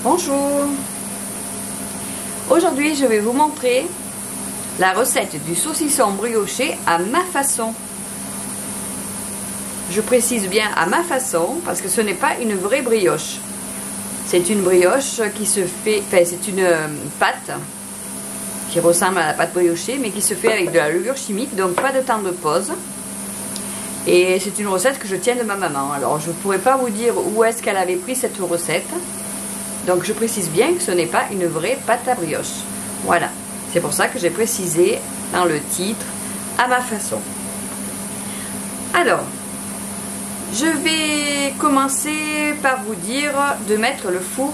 Bonjour. Aujourd'hui je vais vous montrer la recette du saucisson brioché à ma façon. Je précise bien à ma façon parce que ce n'est pas une vraie brioche. C'est une brioche qui se fait, c'est une pâte qui ressemble à la pâte briochée mais qui se fait avec de la levure chimique, donc pas de temps de pause. Et c'est une recette que je tiens de ma maman. Alors je ne pourrais pas vous dire où est-ce qu'elle avait pris cette recette. Donc je précise bien que ce n'est pas une vraie pâte à brioche. Voilà, c'est pour ça que j'ai précisé dans le titre à ma façon. Alors, je vais commencer par vous dire de mettre le four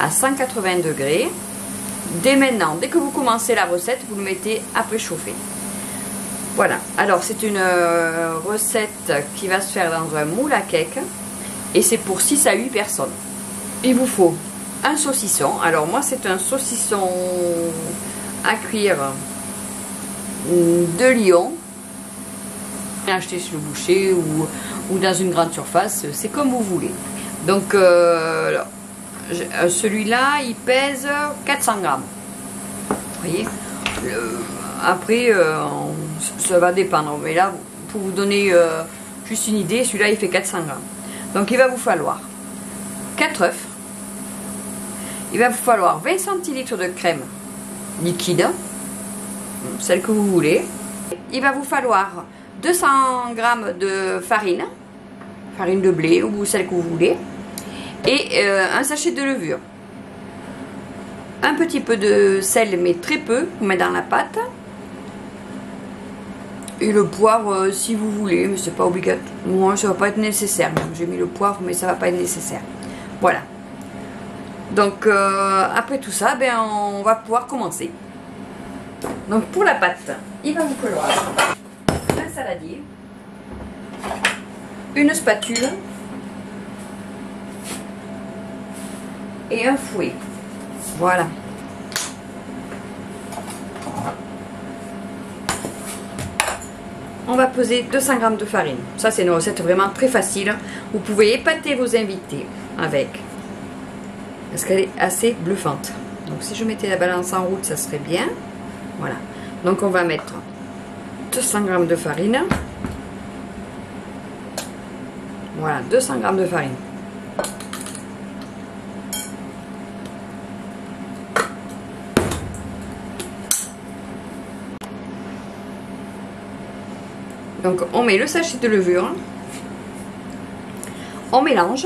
à 180 degrés. Dès maintenant, dès que vous commencez la recette, vous le mettez à préchauffer. Voilà, alors c'est une recette qui va se faire dans un moule à cake et c'est pour 6 à 8 personnes. Il vous faut un saucisson. Alors moi c'est un saucisson à cuire de Lyon. Acheté chez le boucher ou dans une grande surface, c'est comme vous voulez. Donc celui-là il pèse 400 grammes. Vous voyez, après ça va dépendre. Mais là pour vous donner juste une idée, celui-là il fait 400 grammes. Donc il va vous falloir 4 œufs. Il va vous falloir 20 centilitres de crème liquide, celle que vous voulez. Il va vous falloir 200 g de farine, farine de blé ou celle que vous voulez, et un sachet de levure. Un petit peu de sel, mais très peu, vous mettez dans la pâte. Et le poivre si vous voulez, mais c'est pas obligatoire. Moi, ça va pas être nécessaire. J'ai mis le poivre, mais ça va pas être nécessaire. Voilà. Donc après tout ça, ben, on va pouvoir commencer. Donc pour la pâte, il va vous falloir un saladier, une spatule et un fouet. Voilà. On va poser 200 g de farine. Ça c'est une recette vraiment très facile. Vous pouvez épater vos invités avec. Parce qu'elle est assez bluffante. Donc si je mettais la balance en route, ça serait bien. Voilà. Donc on va mettre 200 g de farine. Voilà, 200 g de farine. Donc on met le sachet de levure. On mélange.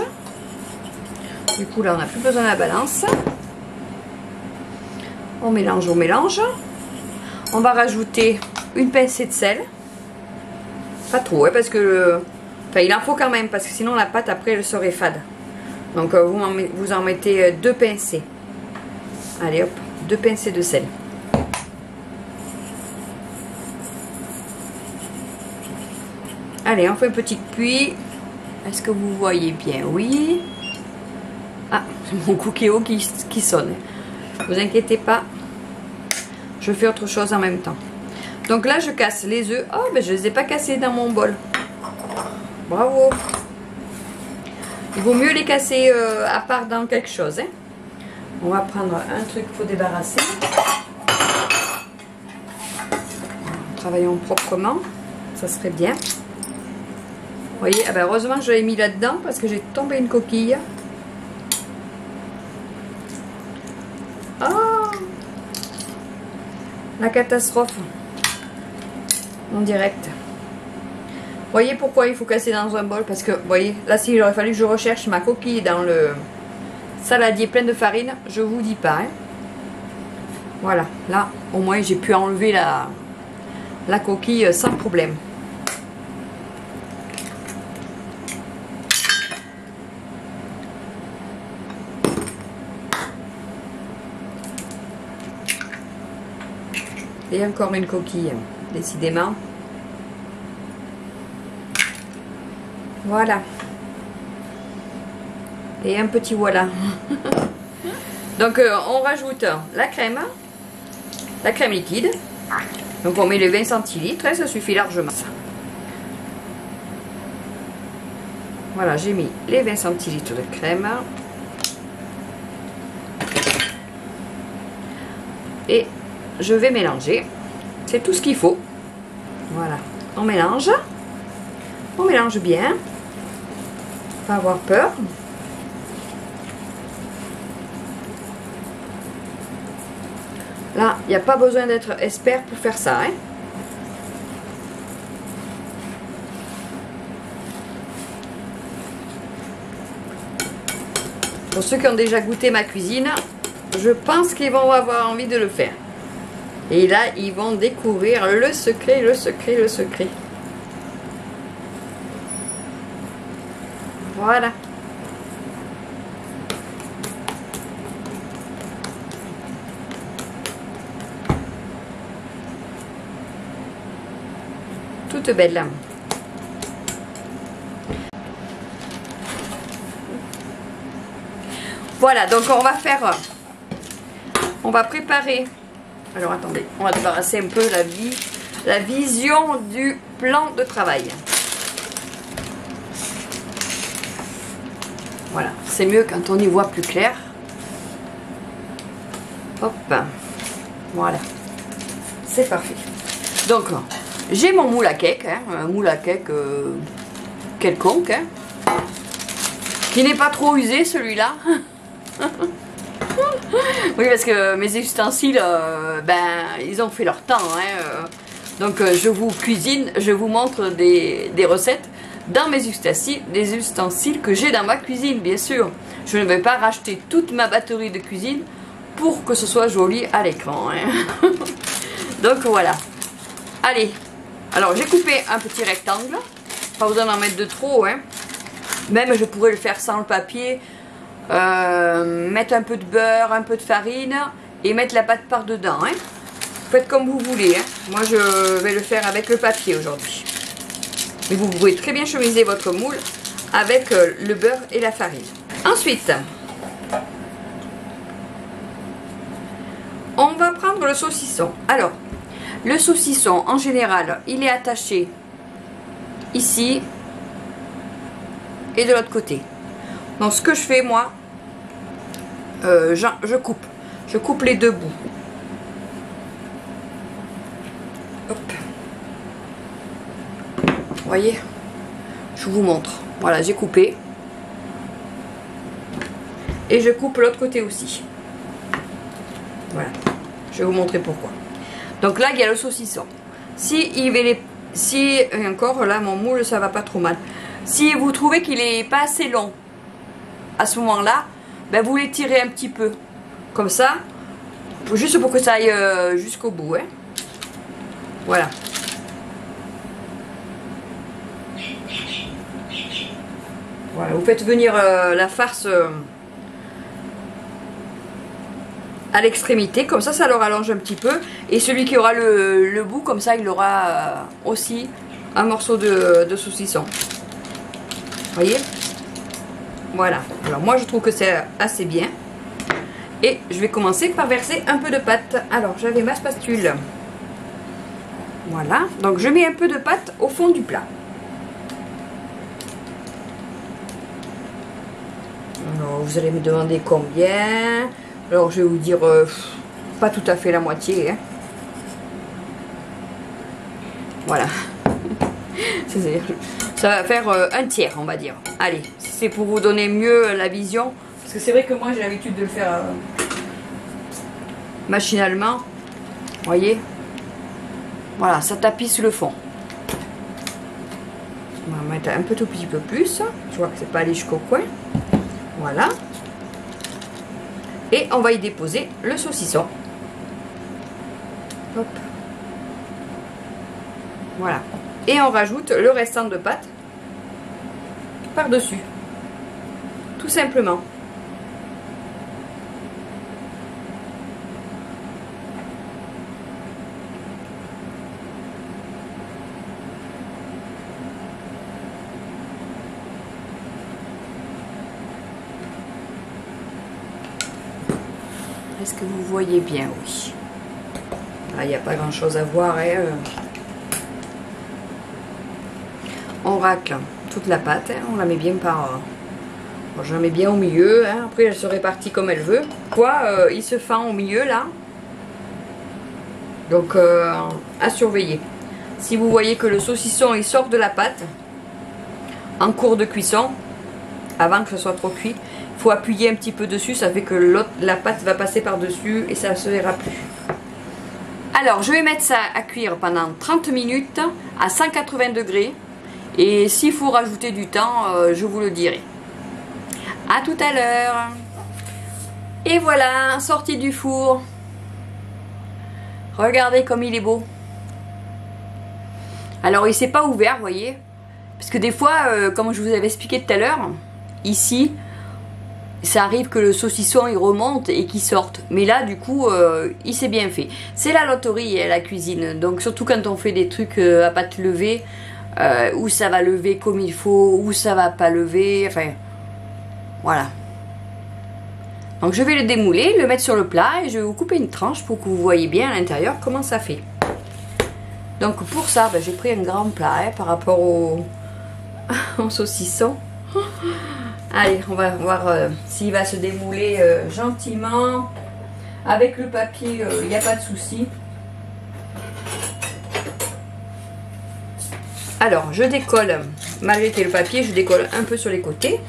Du coup là on n'a plus besoin de la balance. On mélange, on mélange. On va rajouter une pincée de sel. Pas trop, hein, parce que enfin il en faut quand même, parce que sinon la pâte après elle serait fade. Donc vous en mettez 2 pincées. Allez hop, 2 pincées de sel. Allez, on fait un petit puits. Est-ce que vous voyez bien? Oui. Ah, c'est mon cookéo qui sonne. Vous inquiétez pas. Je fais autre chose en même temps. Donc là, je casse les œufs. Oh, ben je ne les ai pas cassés dans mon bol. Bravo. Il vaut mieux les casser à part dans quelque chose. Hein. On va prendre un truc pour débarrasser. Travaillons proprement. Ça serait bien. Vous voyez, ah ben heureusement que je l'ai mis là-dedans parce que j'ai tombé une coquille. Oh, la catastrophe en direct. Vous voyez pourquoi il faut casser dans un bol? Parce que, vous voyez, là s'il aurait fallu que je recherche ma coquille dans le saladier plein de farine, je vous dis pas. Hein. Voilà, là au moins j'ai pu enlever la coquille sans problème. Et encore une coquille, décidément. Voilà. Et un petit voilà. Donc on rajoute la crème liquide. Donc on met les 20 centilitres, ça suffit largement. Voilà, j'ai mis les 20 centilitres de crème. Et je vais mélanger. C'est tout ce qu'il faut. Voilà. On mélange bien. Pas avoir peur. Là, il n'y a pas besoin d'être expert pour faire ça. Hein. Pour ceux qui ont déjà goûté ma cuisine, je pense qu'ils vont avoir envie de le faire. Et là, ils vont découvrir le secret, le secret, le secret. Voilà. Toute belle. Voilà, donc on va préparer. Alors attendez, on va débarrasser un peu la vision du plan de travail. Voilà, c'est mieux quand on y voit plus clair. Hop, voilà, c'est parfait. Donc, j'ai mon moule à cake, hein, un moule à cake quelconque, hein, qui n'est pas trop usé celui-là. Oui, parce que mes ustensiles, ils ont fait leur temps. Hein, donc, je vous cuisine, je vous montre des recettes dans mes ustensiles, des ustensiles que j'ai dans ma cuisine, bien sûr. Je ne vais pas racheter toute ma batterie de cuisine pour que ce soit joli à l'écran. Hein. Donc, voilà. Allez. Alors, j'ai coupé un petit rectangle. Pas besoin d'en mettre de trop. Hein. Même, je pourrais le faire sans le papier. Mettre un peu de beurre, un peu de farine et mettre la pâte par dedans. Hein. Faites comme vous voulez. Hein. Moi, je vais le faire avec le papier aujourd'hui. Mais vous pouvez très bien chemiser votre moule avec le beurre et la farine. Ensuite, on va prendre le saucisson. Alors, le saucisson, en général, il est attaché ici et de l'autre côté. Donc, ce que je fais, moi, je coupe. Je coupe les deux bouts. Hop. Vous voyez? Je vous montre. Voilà, j'ai coupé. Et je coupe l'autre côté aussi. Voilà. Je vais vous montrer pourquoi. Donc là, il y a le saucisson. Si encore, là, mon moule, ça va pas trop mal. Si vous trouvez qu'il est pas assez long, à ce moment-là, ben vous l'étirez un petit peu. Comme ça, juste pour que ça aille jusqu'au bout. Hein. Voilà. Voilà, vous faites venir la farce à l'extrémité, comme ça le rallonge un petit peu. Et celui qui aura le bout, comme ça, il aura aussi un morceau de saucisson. Voyez? Voilà. Alors moi, je trouve que c'est assez bien. Et je vais commencer par verser un peu de pâte. Alors, j'avais ma spatule. Voilà. Donc, je mets un peu de pâte au fond du plat. Alors, vous allez me demander combien. Alors, je vais vous dire pas tout à fait la moitié. Hein. Voilà. Ça va faire un tiers, on va dire. Allez, c'est pour vous donner mieux la vision. Parce que c'est vrai que moi, j'ai l'habitude de le faire machinalement. Vous voyez? Voilà, ça tapisse le fond. On va mettre un tout petit peu plus. Je vois que c'est pas allé jusqu'au coin. Voilà. Et on va y déposer le saucisson. Hop. Voilà. Et on rajoute le restant de pâte par-dessus. Tout simplement. Est-ce que vous voyez bien? Oui. Là, il n'y a pas grand chose à voir. Hein. On racle toute la pâte. Hein. On la met bien par... Bon, je la mets bien au milieu. Hein. Après, elle se répartit comme elle veut. Quoi, il se fend au milieu, là. Donc à surveiller. Si vous voyez que le saucisson il sort de la pâte en cours de cuisson, avant que ce soit trop cuit, il faut appuyer un petit peu dessus, ça fait que la pâte va passer par dessus et ça ne se verra plus. Alors je vais mettre ça à cuire pendant 30 minutes à 180 degrés et s'il faut rajouter du temps, je vous le dirai. A tout à l'heure. Et voilà, sorti du four. Regardez comme il est beau. Alors il s'est pas ouvert, vous voyez, parce que des fois, comme je vous avais expliqué tout à l'heure, ici, ça arrive que le saucisson il remonte et qu'il sorte. Mais là, du coup, il s'est bien fait. C'est la loterie et la cuisine. Donc surtout quand on fait des trucs à pâte levée, où ça va lever comme il faut, où ça va pas lever, enfin, voilà. Donc je vais le démouler, le mettre sur le plat et je vais vous couper une tranche pour que vous voyez bien à l'intérieur comment ça fait. Donc pour ça, ben, j'ai pris un grand plat hein, par rapport au saucisson. Allez, on va voir s'il va se démouler gentiment. Avec le papier, il n'y a pas de souci. Alors, je décolle, malgré qu'il y ait le papier, je décolle un peu sur les côtés.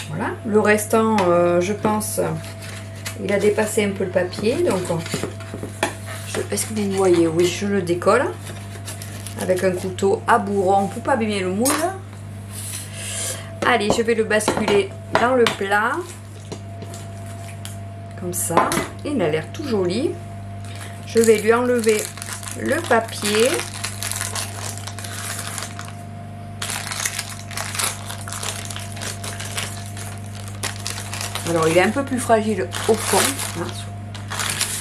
Voilà, le restant, je pense, il a dépassé un peu le papier. Donc, est-ce que vous voyez? Oui, je le décolle avec un couteau à bourron pour pas abîmer le moule. Allez, je vais le basculer dans le plat. Comme ça. Il a l'air tout joli. Je vais lui enlever le papier. Alors, il est un peu plus fragile au fond. Hein,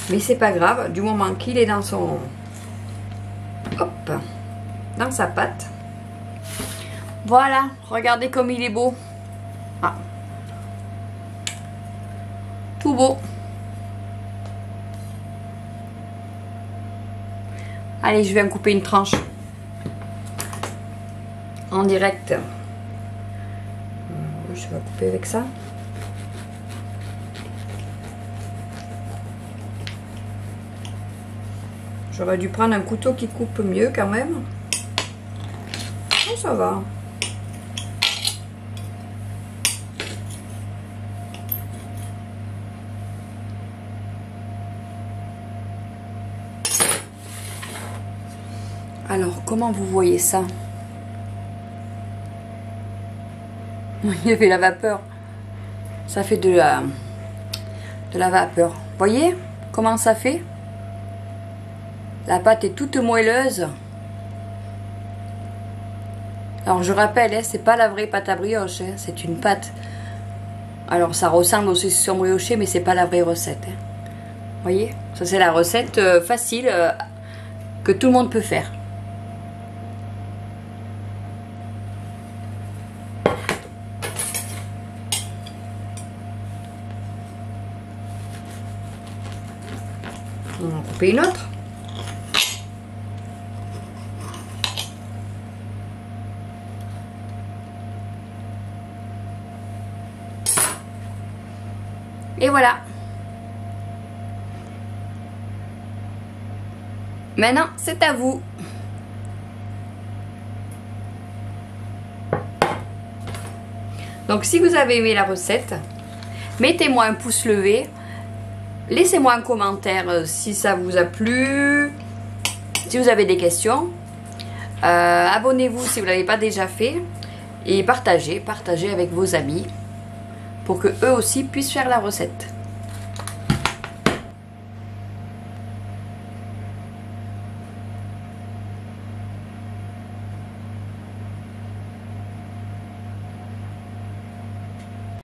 mais c'est pas grave, du moment qu'il est dans son... Hop, dans sa pâte. Voilà, regardez comme il est beau. Ah. Tout beau. Allez, je vais en couper une tranche. En direct. Je vais couper avec ça. J'aurais dû prendre un couteau qui coupe mieux quand même. Oh, ça va. Alors, comment vous voyez ça? Il y avait la vapeur. Ça fait de la vapeur. Voyez comment ça fait? La pâte est toute moelleuse. Alors je rappelle, hein, c'est pas la vraie pâte à brioche, hein, c'est une pâte. Alors ça ressemble au saucisson brioché, mais c'est pas la vraie recette. Hein. Voyez, ça c'est la recette facile que tout le monde peut faire. On va en couper une autre. Et voilà. Maintenant, c'est à vous. Donc, si vous avez aimé la recette, mettez-moi un pouce levé. Laissez-moi un commentaire si ça vous a plu. Si vous avez des questions. Abonnez-vous si vous ne l'avez pas déjà fait. Et partagez avec vos amis. Pour que eux aussi puissent faire la recette.